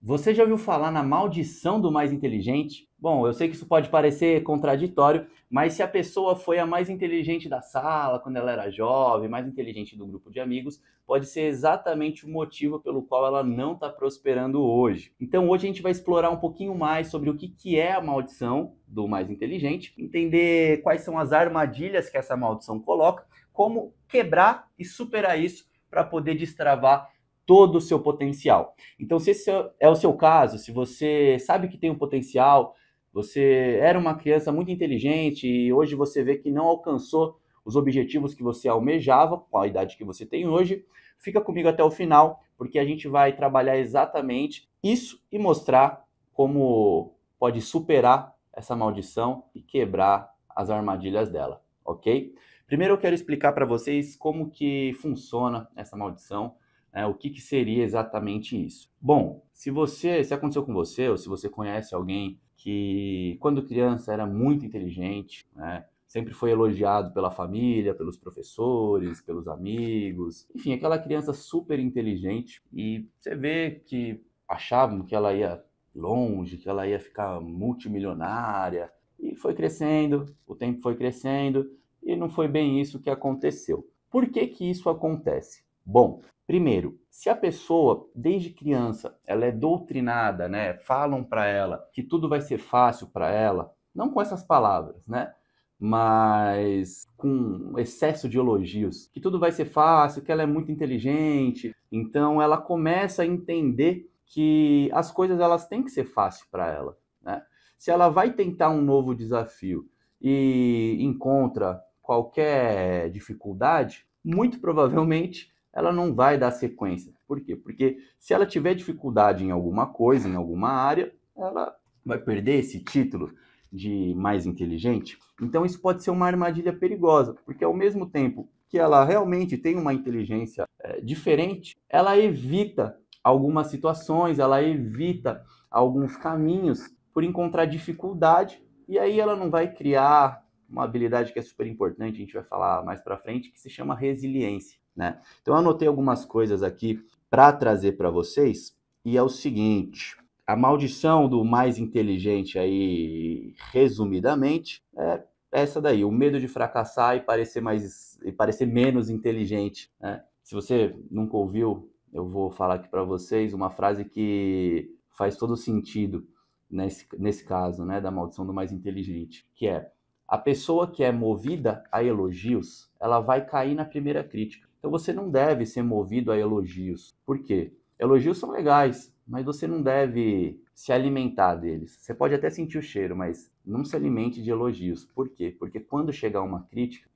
Você já ouviu falar na maldição do mais inteligente? Bom, eu sei que isso pode parecer contraditório, mas se a pessoa foi a mais inteligente da sala quando ela era jovem, mais inteligente do grupo de amigos, pode ser exatamente o motivo pelo qual ela não está prosperando hoje. Então, hoje a gente vai explorar um pouquinho mais sobre o que é a maldição do mais inteligente, entender quais são as armadilhas que essa maldição coloca, como quebrar e superar isso para poder destravar todo o seu potencial. Então, se esse é o seu caso, se você sabe que tem um potencial, você era uma criança muito inteligente e hoje você vê que não alcançou os objetivos que você almejava com a idade que você tem hoje, fica comigo até o final, porque a gente vai trabalhar exatamente isso e mostrar como pode superar essa maldição e quebrar as armadilhas dela, ok? Primeiro eu quero explicar para vocês como que funciona essa maldição, o que seria exatamente isso? Bom, se aconteceu com você, ou se você conhece alguém que, quando criança, era muito inteligente, né? Sempre foi elogiado pela família, pelos professores, pelos amigos, enfim, aquela criança super inteligente, e você vê que achavam que ela ia longe, que ela ia ficar multimilionária, e foi crescendo, o tempo foi crescendo, e não foi bem isso que aconteceu. Por que que isso acontece? Bom, primeiro, se a pessoa, desde criança, ela é doutrinada, né? Falam para ela que tudo vai ser fácil para ela, não com essas palavras, né? Mas com excesso de elogios, que tudo vai ser fácil, que ela é muito inteligente. Então ela começa a entender que as coisas elas têm que ser fáceis para ela, né? Se ela vai tentar um novo desafio e encontra qualquer dificuldade, muito provavelmente ela não vai dar sequência. Por quê? Porque se ela tiver dificuldade em alguma coisa, em alguma área, ela vai perder esse título de mais inteligente. Então isso pode ser uma armadilha perigosa, porque ao mesmo tempo que ela realmente tem uma inteligência diferente, ela evita algumas situações, ela evita alguns caminhos por encontrar dificuldade, e aí ela não vai criar uma habilidade que é super importante, a gente vai falar mais para frente, que se chama resiliência, né? Então eu anotei algumas coisas aqui para trazer para vocês, e é o seguinte: a maldição do mais inteligente aí, resumidamente, é essa daí, o medo de fracassar e parecer menos inteligente, né? Se você nunca ouviu, eu vou falar aqui para vocês uma frase que faz todo sentido nesse caso, né, da maldição do mais inteligente, que é: a pessoa que é movida a elogios, ela vai cair na primeira crítica. Então você não deve ser movido a elogios. Por quê? Elogios são legais, mas você não deve se alimentar deles. Você pode até sentir o cheiro, mas não se alimente de elogios. Por quê? Porque quando chegar uma crítica,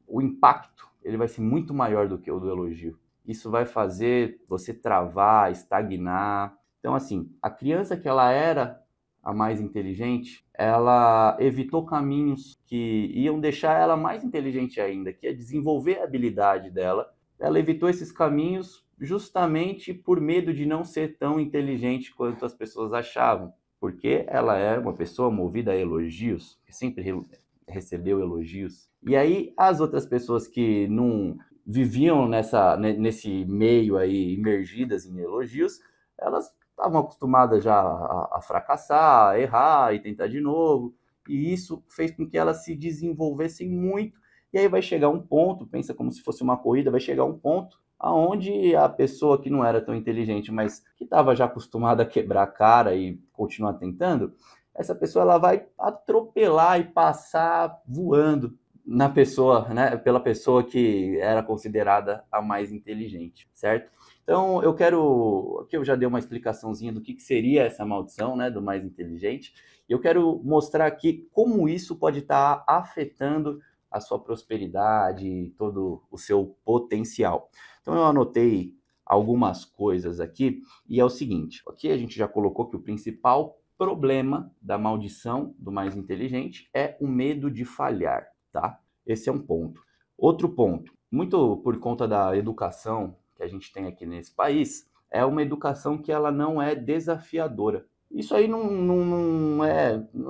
o impacto ele vai ser muito maior do que o do elogio. Isso vai fazer você travar, estagnar. Então, assim, a criança que ela era a mais inteligente, ela evitou caminhos que iam deixar ela mais inteligente ainda, que é desenvolver a habilidade dela. Ela evitou esses caminhos justamente por medo de não ser tão inteligente quanto as pessoas achavam, porque ela é uma pessoa movida a elogios, que sempre recebeu elogios. E aí as outras pessoas que não viviam nesse meio aí, imergidas em elogios, elas estavam acostumadas já a fracassar, a errar e tentar de novo, e isso fez com que elas se desenvolvessem muito. E aí vai chegar um ponto, pensa como se fosse uma corrida, vai chegar um ponto aonde a pessoa que não era tão inteligente, mas que estava já acostumada a quebrar a cara e continuar tentando, essa pessoa ela vai atropelar e passar voando na pessoa, né, pela pessoa que era considerada a mais inteligente, certo? Então aqui eu já dei uma explicaçãozinha do que seria essa maldição, né, do mais inteligente. E eu quero mostrar aqui como isso pode estar afetando a sua prosperidade, todo o seu potencial. Então eu anotei algumas coisas aqui e é o seguinte: aqui a gente já colocou que o principal problema da maldição do mais inteligente é o medo de falhar, tá? Esse é um ponto. Outro ponto, muito por conta da educação que a gente tem aqui nesse país, é uma educação que ela não é desafiadora. Isso aí não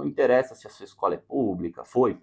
interessa se a sua escola é pública, foi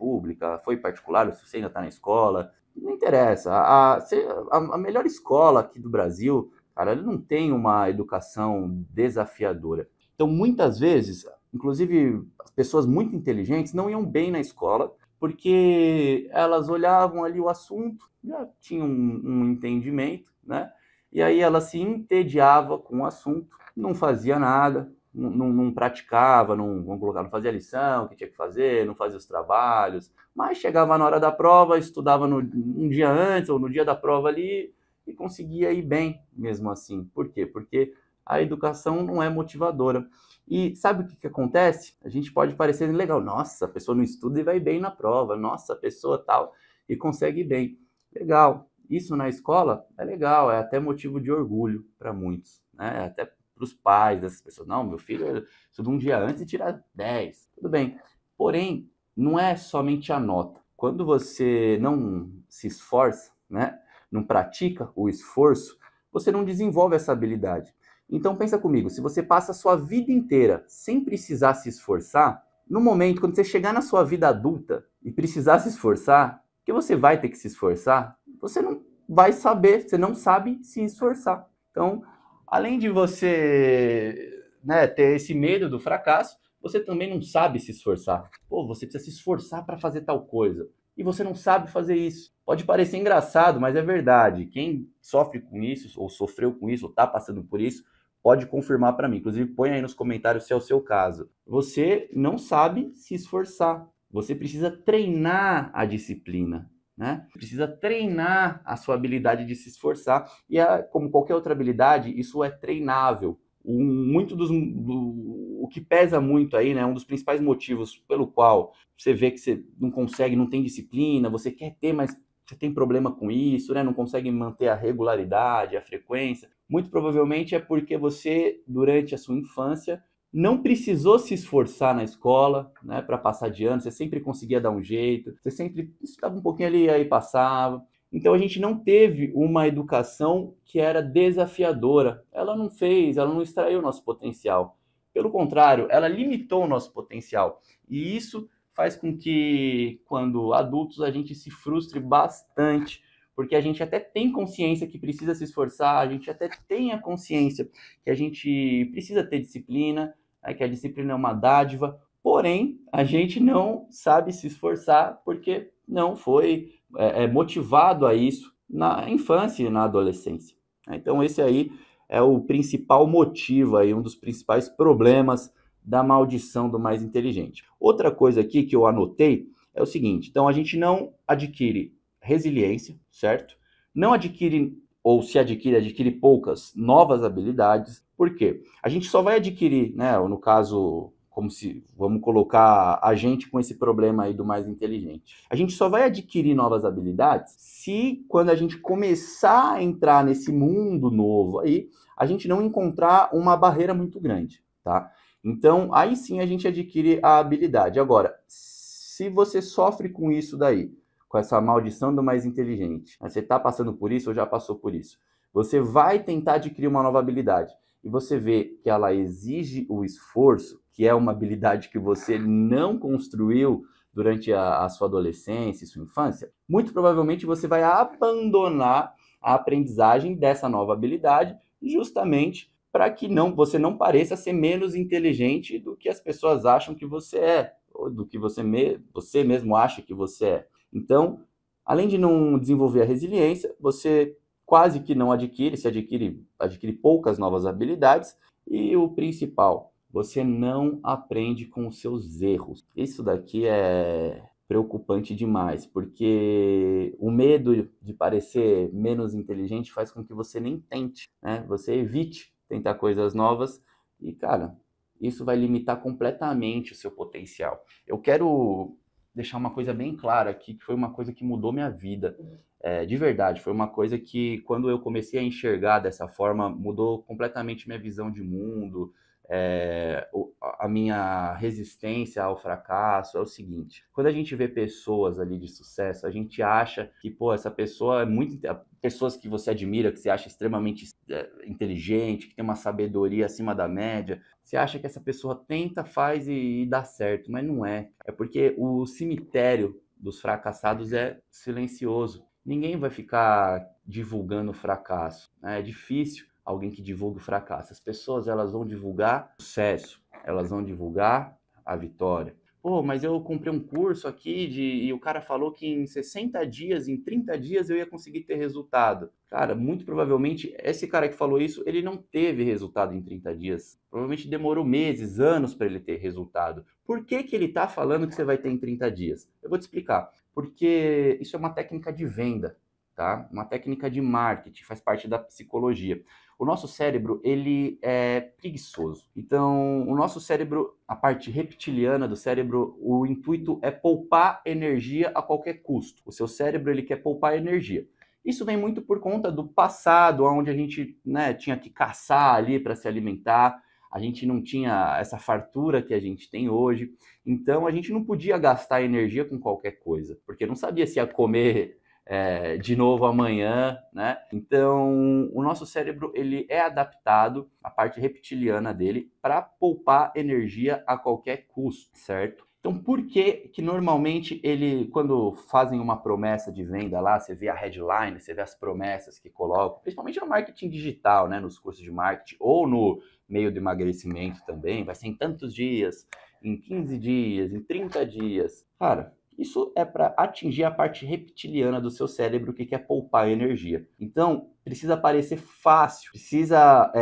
particular, ou se você ainda está na escola, não interessa. A melhor escola aqui do Brasil, cara, ele não tem uma educação desafiadora. Então, muitas vezes, inclusive, as pessoas muito inteligentes não iam bem na escola, porque elas olhavam ali o assunto, já tinham um entendimento, né? E aí ela se entediava com o assunto, não fazia nada, não praticava, vamos colocar, não fazia a lição que tinha que fazer, não fazia os trabalhos, mas chegava na hora da prova, estudava um dia antes ou no dia da prova ali e conseguia ir bem mesmo assim. Por quê? Porque a educação não é motivadora. E sabe o que acontece? A gente pode parecer legal, nossa, a pessoa não estuda e vai bem na prova, nossa, a pessoa tal, e consegue ir bem. Legal. Isso na escola é legal, é até motivo de orgulho para muitos, né? Até para os pais dessas pessoas. Não, meu filho estuda um dia antes e tira 10. Tudo bem. Porém, não é somente a nota. Quando você não se esforça, né? Não pratica o esforço, você não desenvolve essa habilidade. Então pensa comigo, se você passa a sua vida inteira sem precisar se esforçar, no momento, quando você chegar na sua vida adulta e precisar se esforçar, que você vai ter que se esforçar, você não vai saber, você não sabe se esforçar. Então, além de você, né, ter esse medo do fracasso, você também não sabe se esforçar. Pô, você precisa se esforçar para fazer tal coisa. E você não sabe fazer isso. Pode parecer engraçado, mas é verdade. Quem sofre com isso, ou sofreu com isso, ou está passando por isso, pode confirmar para mim. Inclusive, põe aí nos comentários se é o seu caso. Você não sabe se esforçar. Você precisa treinar a disciplina, né? Precisa treinar a sua habilidade de se esforçar. E como qualquer outra habilidade, isso é treinável. O que pesa muito aí, né? Um dos principais motivos pelo qual você vê que você não consegue, não tem disciplina, você quer ter, mas você tem problema com isso, né? Não consegue manter a regularidade, a frequência. Muito provavelmente é porque você, durante a sua infância, não precisou se esforçar na escola, né, para passar de ano, você sempre conseguia dar um jeito, você sempre estava um pouquinho ali, aí passava. Então a gente não teve uma educação que era desafiadora. Ela não extraiu o nosso potencial. Pelo contrário, ela limitou o nosso potencial. E isso faz com que, quando adultos, a gente se frustre bastante, porque a gente até tem consciência que precisa se esforçar, a gente até tem a consciência que a gente precisa ter disciplina, né, que a disciplina é uma dádiva, porém, a gente não sabe se esforçar porque não foi motivado a isso na infância e na adolescência. Então, esse aí é o principal motivo, aí, um dos principais problemas da maldição do mais inteligente. Outra coisa aqui que eu anotei é o seguinte: então a gente não adquire resiliência, certo? Não adquire, ou se adquire, adquire poucas novas habilidades. Por quê? A gente só vai adquirir, né, no caso, como se, vamos colocar a gente com esse problema aí do mais inteligente. A gente só vai adquirir novas habilidades se, quando a gente começar a entrar nesse mundo novo aí, a gente não encontrar uma barreira muito grande, tá? Então, aí sim a gente adquire a habilidade. Agora, se você sofre com isso daí, com essa maldição do mais inteligente, né, você está passando por isso ou já passou por isso, você vai tentar adquirir uma nova habilidade e você vê que ela exige o esforço, que é uma habilidade que você não construiu durante a sua adolescência e sua infância, muito provavelmente você vai abandonar a aprendizagem dessa nova habilidade justamente para que você não pareça ser menos inteligente do que as pessoas acham que você é, ou do que você mesmo acha que você é. Então, além de não desenvolver a resiliência, você quase que não adquire, adquire poucas novas habilidades, e o principal, você não aprende com os seus erros. Isso daqui é preocupante demais, porque o medo de parecer menos inteligente faz com que você nem tente, né? Você evite tentar coisas novas e, cara, isso vai limitar completamente o seu potencial. Eu quero deixar uma coisa bem clara aqui, que foi uma coisa que mudou minha vida. De verdade, foi uma coisa que, quando eu comecei a enxergar dessa forma, mudou completamente minha visão de mundo, a minha resistência ao fracasso. É o seguinte: quando a gente vê pessoas ali de sucesso, a gente acha que, pô, essa pessoa é muito... Pessoas que você admira, que você acha extremamente inteligente, que tem uma sabedoria acima da média, você acha que essa pessoa tenta, faz e dá certo, mas não é. É porque o cemitério dos fracassados é silencioso. Ninguém vai ficar divulgando o fracasso, né? É difícil alguém que divulgue o fracasso. As pessoas, elas vão divulgar o sucesso, elas vão divulgar a vitória. Pô, mas eu comprei um curso aqui e o cara falou que em 60 dias, em 30 dias eu ia conseguir ter resultado. Cara, muito provavelmente esse cara que falou isso, ele não teve resultado em 30 dias. Provavelmente demorou meses, anos para ele ter resultado. Por que que ele está falando que você vai ter em 30 dias? Eu vou te explicar. Porque isso é uma técnica de venda, tá? Uma técnica de marketing, faz parte da psicologia. O nosso cérebro, ele é preguiçoso. Então, o nosso cérebro, a parte reptiliana do cérebro, o intuito é poupar energia a qualquer custo. O seu cérebro, ele quer poupar energia. Isso vem muito por conta do passado, onde a gente, né, tinha que caçar ali para se alimentar. A gente não tinha essa fartura que a gente tem hoje. Então, a gente não podia gastar energia com qualquer coisa, porque não sabia se ia comer de novo amanhã, né? Então, o nosso cérebro, ele é adaptado, a parte reptiliana dele, para poupar energia a qualquer custo, certo? Então, por que que normalmente quando fazem uma promessa de venda lá, você vê a headline, você vê as promessas que colocam, principalmente no marketing digital, né? Nos cursos de marketing, ou no meio do emagrecimento também, vai ser em tantos dias, em 15 dias, em 30 dias. Cara, isso é para atingir a parte reptiliana do seu cérebro que quer poupar energia. Então, precisa parecer fácil, precisa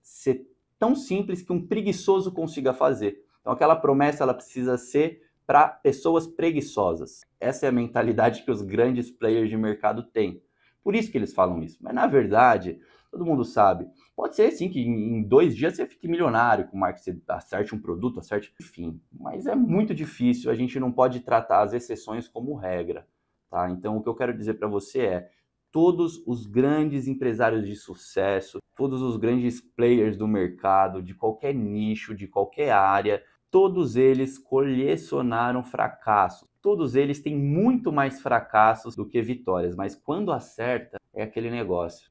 ser tão simples que um preguiçoso consiga fazer. Então, aquela promessa ela precisa ser para pessoas preguiçosas. Essa é a mentalidade que os grandes players de mercado têm. Por isso que eles falam isso. Mas, na verdade, todo mundo sabe. Pode ser, sim, que em 2 dias você fique milionário, com o marketing, você acerte um produto, acerte, enfim. Mas é muito difícil, a gente não pode tratar as exceções como regra, tá? Então, o que eu quero dizer para você é, todos os grandes empresários de sucesso, todos os grandes players do mercado, de qualquer nicho, de qualquer área, todos eles colecionaram fracassos. Todos eles têm muito mais fracassos do que vitórias, mas quando acerta, é aquele negócio.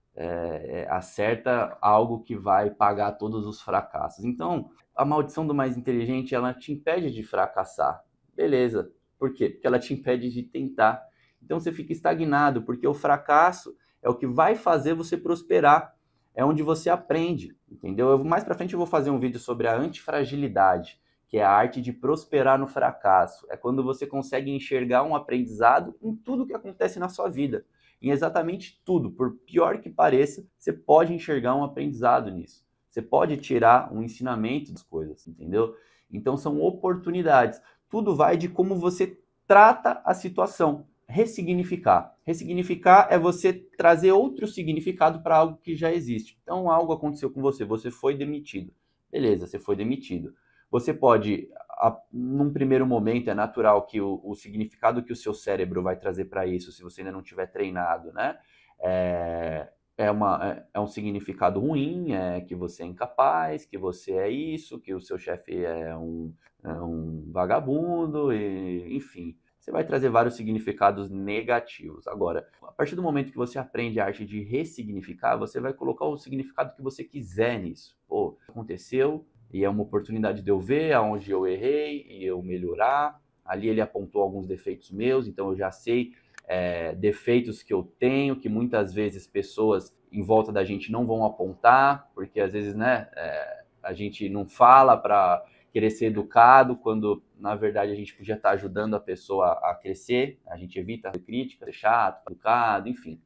Acerta algo que vai pagar todos os fracassos. Então, a maldição do mais inteligente, ela te impede de fracassar. Beleza. Por quê? Porque ela te impede de tentar. Então, você fica estagnado, porque o fracasso é o que vai fazer você prosperar. É onde você aprende, entendeu? Mais pra frente eu vou fazer um vídeo sobre a antifragilidade, que é a arte de prosperar no fracasso. É quando você consegue enxergar um aprendizado em tudo que acontece na sua vida. Em exatamente tudo, por pior que pareça, você pode enxergar um aprendizado nisso. Você pode tirar um ensinamento das coisas, entendeu? Então são oportunidades. Tudo vai de como você trata a situação. Ressignificar. Ressignificar é você trazer outro significado para algo que já existe. Então algo aconteceu com você, você foi demitido. Beleza, você foi demitido. Você pode, num primeiro momento, é natural que o significado que o seu cérebro vai trazer para isso, se você ainda não tiver treinado, né? É um significado ruim, que você é incapaz, que você é isso, que o seu chefe é um vagabundo, enfim. Você vai trazer vários significados negativos. Agora, a partir do momento que você aprende a arte de ressignificar, você vai colocar o significado que você quiser nisso. Pô, aconteceu, e é uma oportunidade de eu ver aonde eu errei e eu melhorar. Ali ele apontou alguns defeitos meus, então eu já sei defeitos que eu tenho, que muitas vezes pessoas em volta da gente não vão apontar, porque às vezes, né, a gente não fala para querer ser educado, quando na verdade a gente podia estar ajudando a pessoa a crescer. A gente evita a crítica, ser chato, educado, enfim.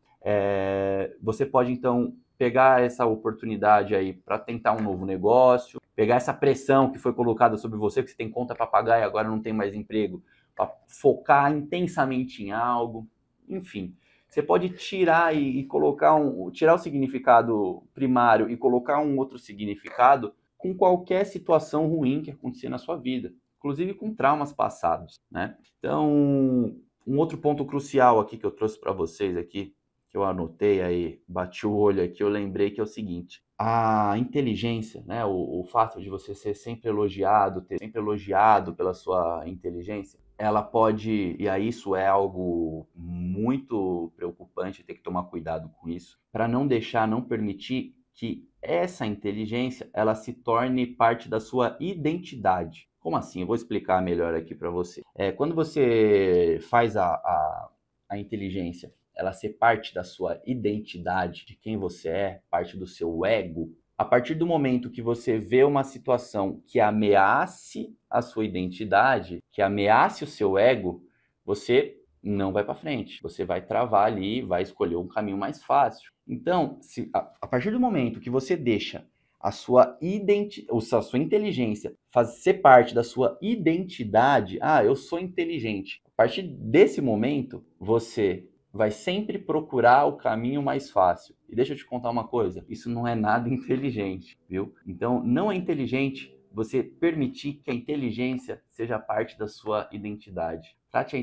Você pode então pegar essa oportunidade aí para tentar um novo negócio, pegar essa pressão que foi colocada sobre você, que você tem conta para pagar e agora não tem mais emprego, para focar intensamente em algo, enfim. Você pode tirar e colocar tirar o significado primário e colocar um outro significado com qualquer situação ruim que acontecer na sua vida, inclusive com traumas passados, né? Então, um outro ponto crucial aqui que eu trouxe para vocês aqui, que eu anotei aí, bati o olho aqui, eu lembrei que é o seguinte: a inteligência, né, o fato de você ser sempre elogiado, ter sempre elogiado pela sua inteligência, ela pode, e aí isso é algo muito preocupante, ter que tomar cuidado com isso, para não permitir que essa inteligência, ela se torne parte da sua identidade. Como assim? Eu vou explicar melhor aqui para você. Quando você faz a inteligência, ela ser parte da sua identidade, de quem você é, parte do seu ego, a partir do momento que você vê uma situação que ameace a sua identidade, que ameace o seu ego, você não vai para frente. Você vai travar ali, vai escolher um caminho mais fácil. Então, a partir do momento que você deixa a sua inteligência ser parte da sua identidade, eu sou inteligente. A partir desse momento, você vai sempre procurar o caminho mais fácil. E deixa eu te contar uma coisa, isso não é nada inteligente, viu? Então, não é inteligente você permitir que a inteligência seja parte da sua identidade. Trate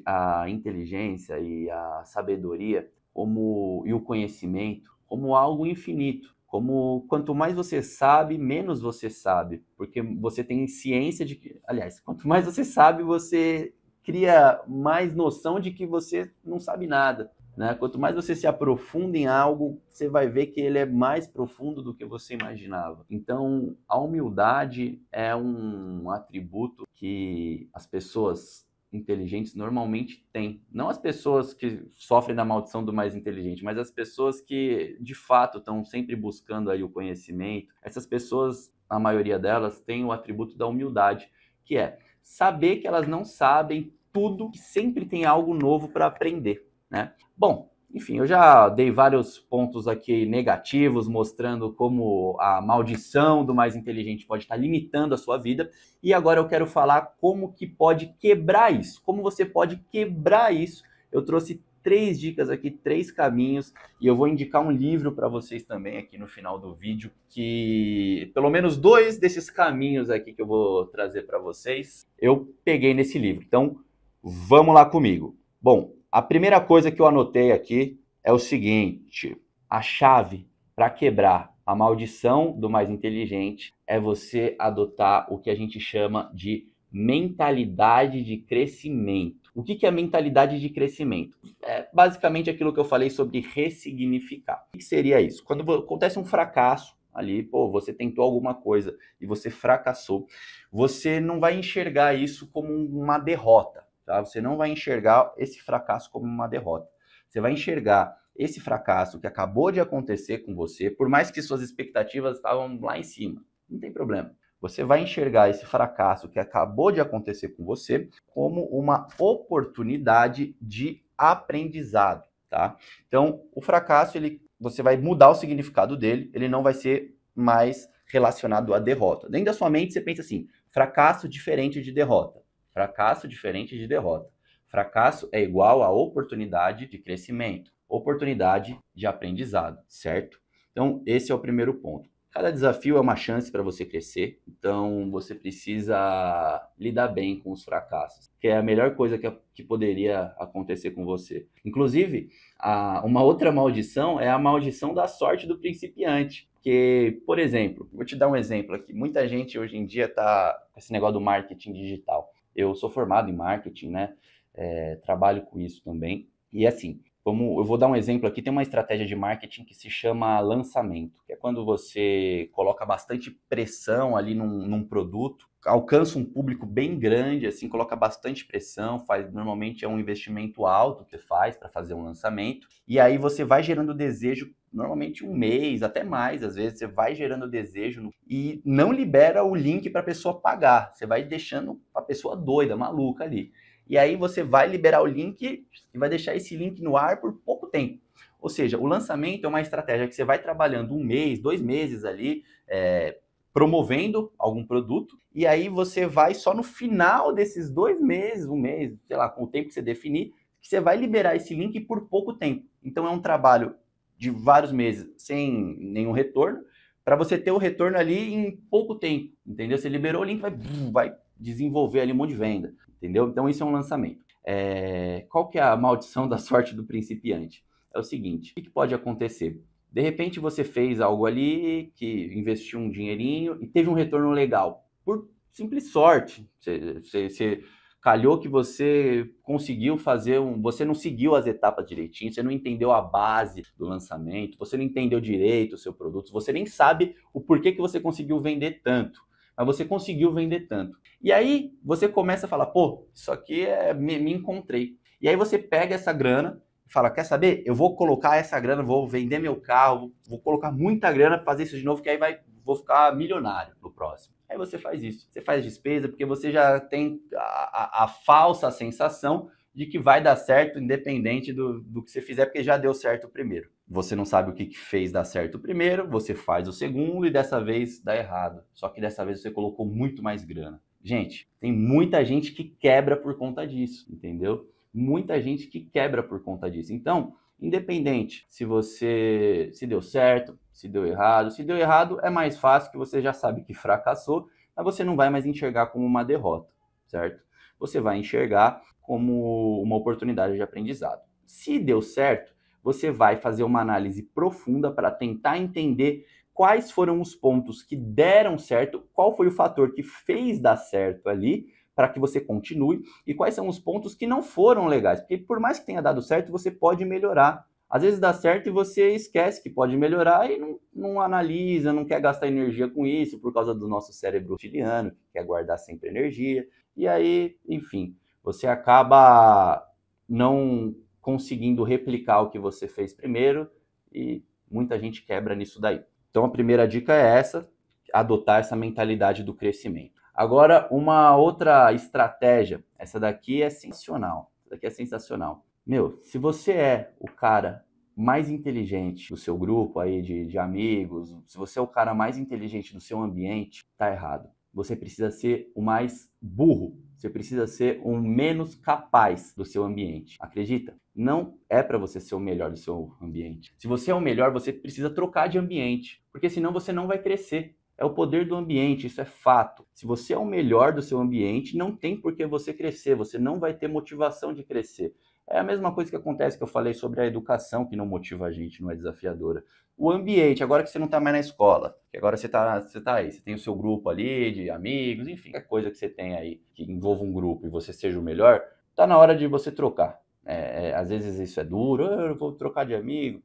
a inteligência e a sabedoria e o conhecimento como algo infinito. Como quanto mais você sabe, menos você sabe. Porque você tem ciência de que... Aliás, quanto mais você sabe, você cria mais noção de que você não sabe nada, né? Quanto mais você se aprofunda em algo, você vai ver que ele é mais profundo do que você imaginava. Então, a humildade é um atributo que as pessoas inteligentes normalmente têm. Não as pessoas que sofrem da maldição do mais inteligente, mas as pessoas que, de fato, estão sempre buscando aí o conhecimento. Essas pessoas, a maioria delas, têm o atributo da humildade, que é saber que elas não sabem tudo, que sempre tem algo novo para aprender, né? Bom, enfim, eu já dei vários pontos aqui negativos, mostrando como a maldição do mais inteligente pode estar limitando a sua vida. E agora eu quero falar como que pode quebrar isso. Como você pode quebrar isso. Eu trouxe 3 dicas aqui, 3 caminhos. E eu vou indicar um livro para vocês também aqui no final do vídeo. Que pelo menos 2 desses caminhos aqui que eu vou trazer para vocês, eu peguei nesse livro. Então, vamos lá comigo. Bom, a primeira coisa que eu anotei aqui é o seguinte: a chave para quebrar a maldição do mais inteligente é você adotar o que a gente chama de mentalidade de crescimento. O que é mentalidade de crescimento? É basicamente aquilo que eu falei sobre ressignificar. O que seria isso? Quando acontece um fracasso ali, você tentou alguma coisa e você fracassou, você não vai enxergar isso como uma derrota. Tá? Você não vai enxergar esse fracasso como uma derrota. Você vai enxergar esse fracasso que acabou de acontecer com você, por mais que suas expectativas estavam lá em cima, não tem problema. Você vai enxergar esse fracasso que acabou de acontecer com você como uma oportunidade de aprendizado, tá? Então, o fracasso, você vai mudar o significado dele, ele não vai ser mais relacionado à derrota. Dentro da sua mente, você pensa assim: fracasso diferente de derrota. Fracasso diferente de derrota. Fracasso é igual a oportunidade de crescimento, oportunidade de aprendizado, certo? Então, esse é o primeiro ponto. Cada desafio é uma chance para você crescer, então você precisa lidar bem com os fracassos, que é a melhor coisa que poderia acontecer com você. Inclusive, uma outra maldição é a maldição da sorte do principiante. Que, por exemplo, vou te dar um exemplo aqui. Muita gente hoje em dia está com esse negócio do marketing digital. Eu sou formado em marketing, né? Trabalho com isso também. E assim, eu vou dar um exemplo aqui, tem uma estratégia de marketing que se chama lançamento, que é quando você coloca bastante pressão ali num produto, alcança um público bem grande, assim, coloca bastante pressão, normalmente é um investimento alto que você faz para fazer um lançamento, e aí você vai gerando desejo, normalmente um mês, até mais, às vezes você vai gerando desejo e não libera o link para a pessoa pagar, você vai deixando a pessoa doida, maluca ali. E aí você vai liberar o link e vai deixar esse link no ar por pouco tempo. Ou seja, o lançamento é uma estratégia que você vai trabalhando 1 mês, 2 meses ali, promovendo algum produto, e aí você vai só no final desses 2 meses, 1 mês, sei lá, com o tempo que você definir, que você vai liberar esse link por pouco tempo. Então é um trabalho de vários meses sem nenhum retorno, para você ter o retorno ali em pouco tempo, entendeu? Você liberou o link, vai desenvolver ali um monte de venda. Entendeu? Então, isso é um lançamento. Qual que é a maldição da sorte do principiante? É o seguinte: o que pode acontecer? De repente, você fez algo ali, que investiu um dinheirinho e teve um retorno legal. Por simples sorte. Você calhou que você conseguiu fazer você não seguiu as etapas direitinho, você não entendeu a base do lançamento, você não entendeu direito o seu produto, você nem sabe o porquê que você conseguiu vender tanto. Mas você conseguiu vender tanto. E aí você começa a falar: isso aqui me encontrei. E aí você pega essa grana fala, quer saber? Eu vou colocar essa grana, vou vender meu carro, vou colocar muita grana para fazer isso de novo, que aí vou ficar milionário no próximo. Aí você faz isso, você faz despesa, porque você já tem a falsa sensação de que vai dar certo, independente do que você fizer, porque já deu certo o primeiro. Você não sabe o que fez dar certo o primeiro, você faz o segundo e dessa vez dá errado. Só que dessa vez você colocou muito mais grana. Gente, tem muita gente que quebra por conta disso, entendeu? Muita gente que quebra por conta disso. Então, independente se deu certo, se deu errado é mais fácil, que você já sabe que fracassou, mas você não vai mais enxergar como uma derrota, certo? Você vai enxergar como uma oportunidade de aprendizado. Se deu certo, você vai fazer uma análise profunda para tentar entender quais foram os pontos que deram certo, qual foi o fator que fez dar certo ali, para que você continue, e quais são os pontos que não foram legais. Porque por mais que tenha dado certo, você pode melhorar. Às vezes dá certo e você esquece que pode melhorar e não analisa, não quer gastar energia com isso, por causa do nosso cérebro reptiliano, que quer guardar sempre energia. E aí, enfim, você acaba não conseguindo replicar o que você fez primeiro e muita gente quebra nisso daí. Então a primeira dica é essa, adotar essa mentalidade do crescimento. Agora, uma outra estratégia, essa daqui é sensacional. Meu, se você é o cara mais inteligente do seu grupo aí de amigos, se você é o cara mais inteligente do seu ambiente, tá errado. Você precisa ser o mais burro, você precisa ser o menos capaz do seu ambiente. Acredita? Não é para você ser o melhor do seu ambiente. Se você é o melhor, você precisa trocar de ambiente, porque senão você não vai crescer. É o poder do ambiente, isso é fato. Se você é o melhor do seu ambiente, não tem por que você crescer, você não vai ter motivação de crescer. É a mesma coisa que acontece que eu falei sobre a educação, que não motiva a gente, não é desafiadora. O ambiente, agora que você não está mais na escola, que agora você tá aí, você tem o seu grupo ali de amigos, enfim, qualquer coisa que você tem aí que envolva um grupo e você seja o melhor, tá na hora de você trocar. Às vezes isso é duro, eu vou trocar de amigo.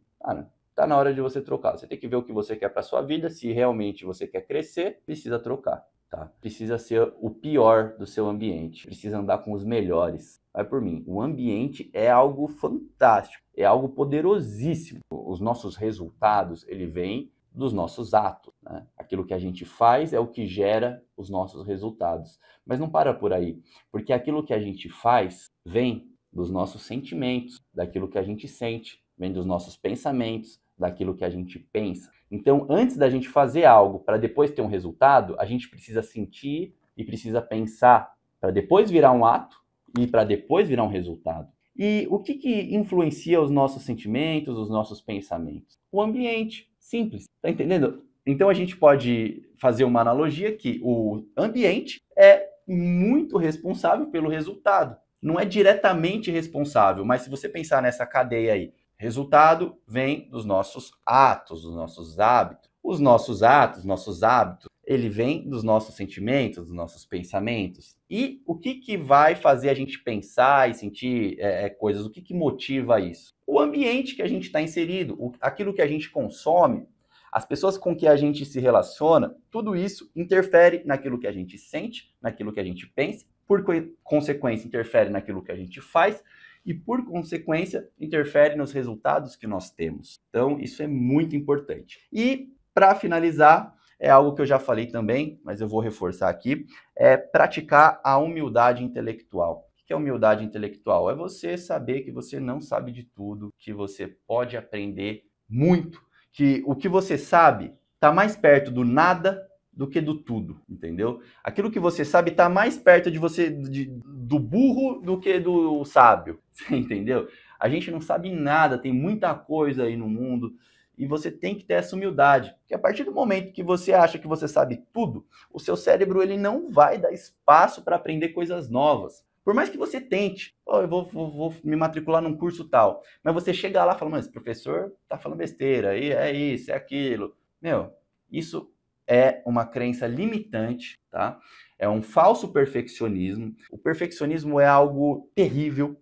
Tá na hora de você trocar. Você tem que ver o que você quer para sua vida. Se realmente você quer crescer, precisa trocar, tá? Precisa ser o pior do seu ambiente. Precisa andar com os melhores. Vai por mim. O ambiente é algo fantástico. É algo poderosíssimo. Os nossos resultados, ele vem dos nossos atos, né? Aquilo que a gente faz é o que gera os nossos resultados. Mas não para por aí. Porque aquilo que a gente faz vem dos nossos sentimentos, daquilo que a gente sente, vem dos nossos pensamentos, daquilo que a gente pensa. Então, antes da gente fazer algo para depois ter um resultado, a gente precisa sentir e precisa pensar para depois virar um ato e para depois virar um resultado. E o que influencia os nossos sentimentos, os nossos pensamentos? O ambiente, simples, tá entendendo? Então a gente pode fazer uma analogia que o ambiente é muito responsável pelo resultado. Não é diretamente responsável, mas se você pensar nessa cadeia aí, resultado vem dos nossos atos, dos nossos hábitos. Os nossos atos, nossos hábitos, ele vem dos nossos sentimentos, dos nossos pensamentos. E o que vai fazer a gente pensar e sentir coisas? O que motiva isso? O ambiente que a gente está inserido, aquilo que a gente consome, as pessoas com que a gente se relaciona, tudo isso interfere naquilo que a gente sente, naquilo que a gente pensa, por consequência interfere naquilo que a gente faz, e, por consequência, interfere nos resultados que nós temos. Então, isso é muito importante. E, para finalizar, é algo que eu já falei também, mas eu vou reforçar aqui, é praticar a humildade intelectual. O que é humildade intelectual? É você saber que você não sabe de tudo, que você pode aprender muito, que o que você sabe está mais perto do nada do que do tudo, entendeu? Aquilo que você sabe está mais perto de você, do burro, do que do sábio, você entendeu? A gente não sabe nada, tem muita coisa aí no mundo, e você tem que ter essa humildade, porque a partir do momento que você acha que você sabe tudo, o seu cérebro ele não vai dar espaço para aprender coisas novas. Por mais que você tente, eu vou me matricular num curso tal, mas você chega lá e fala, mas esse professor tá falando besteira, e é isso, é aquilo. Meu, isso é uma crença limitante, tá? É um falso perfeccionismo. O perfeccionismo é algo terrível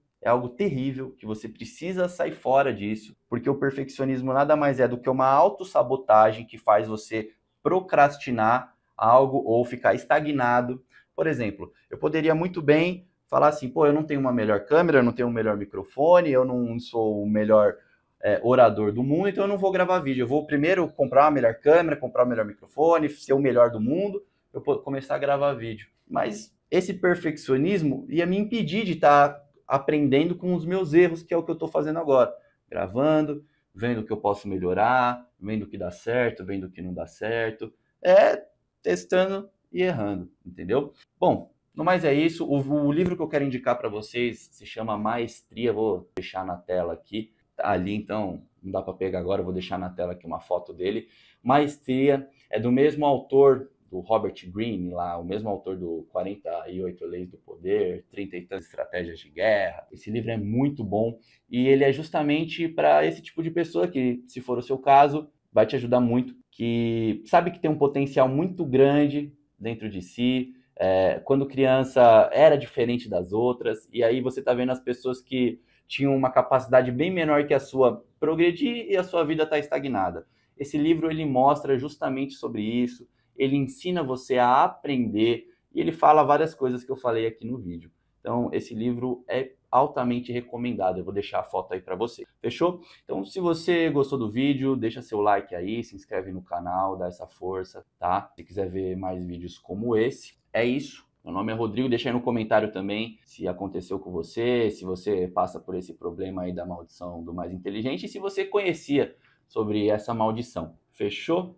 que você precisa sair fora disso, porque o perfeccionismo nada mais é do que uma autossabotagem que faz você procrastinar algo ou ficar estagnado. Por exemplo, eu poderia muito bem falar assim, pô, eu não tenho uma melhor câmera, eu não tenho um melhor microfone, eu não sou o melhor orador do mundo, então eu não vou gravar vídeo. Eu vou primeiro comprar uma melhor câmera, comprar o melhor microfone, ser o melhor do mundo, eu vou começar a gravar vídeo. Mas esse perfeccionismo ia me impedir de estar aprendendo com os meus erros, que é o que eu estou fazendo agora. Gravando, vendo o que eu posso melhorar, vendo o que dá certo, vendo o que não dá certo. Testando e errando, entendeu? Bom, no mais é isso. O livro que eu quero indicar para vocês se chama Maestria. Vou deixar na tela aqui. Tá ali, então não dá para pegar agora. Vou deixar na tela aqui uma foto dele. Maestria é do mesmo autor do Robert Greene, lá, o mesmo autor do 48 Leis do Poder, 30 e tantas estratégias de guerra. Esse livro é muito bom e ele é justamente para esse tipo de pessoa que, se for o seu caso, vai te ajudar muito, que sabe que tem um potencial muito grande dentro de si, quando criança era diferente das outras, e aí você está vendo as pessoas que tinham uma capacidade bem menor que a sua progredir e a sua vida está estagnada. Esse livro ele mostra justamente sobre isso, ele ensina você a aprender e ele fala várias coisas que eu falei aqui no vídeo. Então, esse livro é altamente recomendado. Eu vou deixar a foto aí para você. Fechou? Então, se você gostou do vídeo, deixa seu like aí, se inscreve no canal, dá essa força, tá? Se quiser ver mais vídeos como esse, é isso. Meu nome é Rodrigo, deixa aí no comentário também se aconteceu com você, se você passa por esse problema aí da maldição do mais inteligente e se você conhecia sobre essa maldição. Fechou?